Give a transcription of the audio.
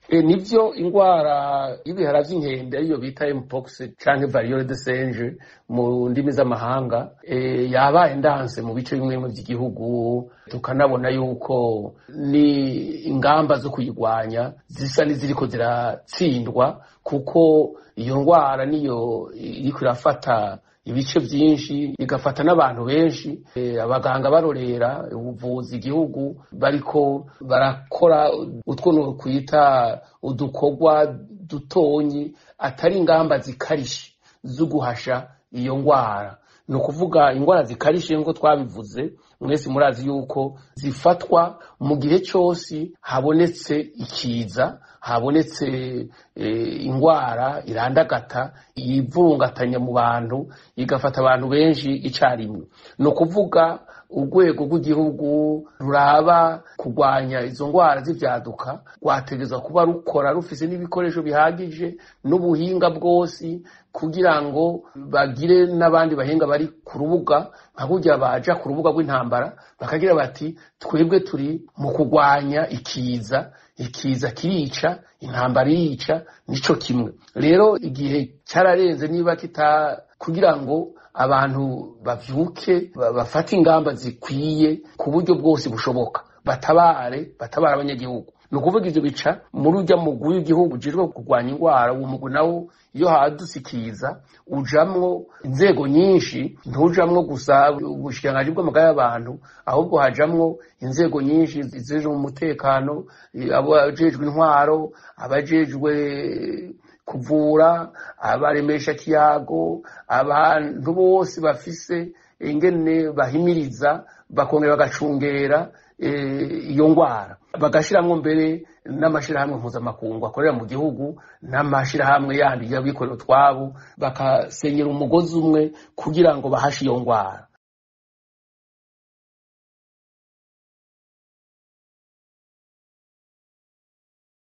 Nivyo ingwara y'ibihara vy'inkende ariyo bita mpox canke variole de singe mu ndimi z'amahanga yabaye ndanse mu bice bimwe vy'igihugu, tukanabona yuko ni ingamba zo kuyigwanya zisa n'iziriko ziratsindwa, kuko iyo ngwara niyo iriko irafata ibice vyinshi, igafata n'abantu benshi. Abaganga barorera ubuvuzi igihugu bariko barakora utwo kwita udukorwa dutonyi, atari ingamba zikarishe zo guhasha iyo ngwara. Ni ukuvuga ingwara zikarishe ngo twabivuze, mwese murazi yuko zifatwa mu gihe cyose habonetse ikiza, habonetse ingwara irandagata yivurungatanya mu bantu, igafata abantu benshi icarimwe. No kuvuga urwego rw'igihugu ruraba kugwanya izo ngwara z'ivyaduka rwategezwa kuba rukora rufise n'ibikoresho bihagije n'ubuhinga bwose, kugira ngo bagire n'abandi bahinga bari ku rubuga nka burya baja ku rubuga rw'intambara bakagira bati twebwe turi mu kugwanya ikiza kirica, intambara irica, nico kimwe. Rero igihe cyararenze niba kugira ngo abantu bavyuke bafate ingamba zikwiye ku buryo bwose bushoboka, batabara abanyagihugu. Ni ukuvuga ivyo bica muri urya mugwi w'igihugu ujejwe kurwanya ingwara. Uwo mugwi nawo iyo hadusikiza ujamwo inzego nyinshi, ntujamwo gusa ubushikiranganji bw'amagara y'abantu, ahubwo hajamwo inzego nyinshi zijejwe mu mutekano, abajejwe intwaro, abajejwe kuvura, abaremesha kiyago, abantu bose bafise ingene bahimiriza bakongera bagacungera iyo ngwara, bagashiramwo mbere n'amashirahamwe mpuzamakungu akorera mu gihugu n'amashirahamwe yandi y'abikorera utwabo, bakasenyera umugozi umwe kugira ngo bahashe iyo ngwara.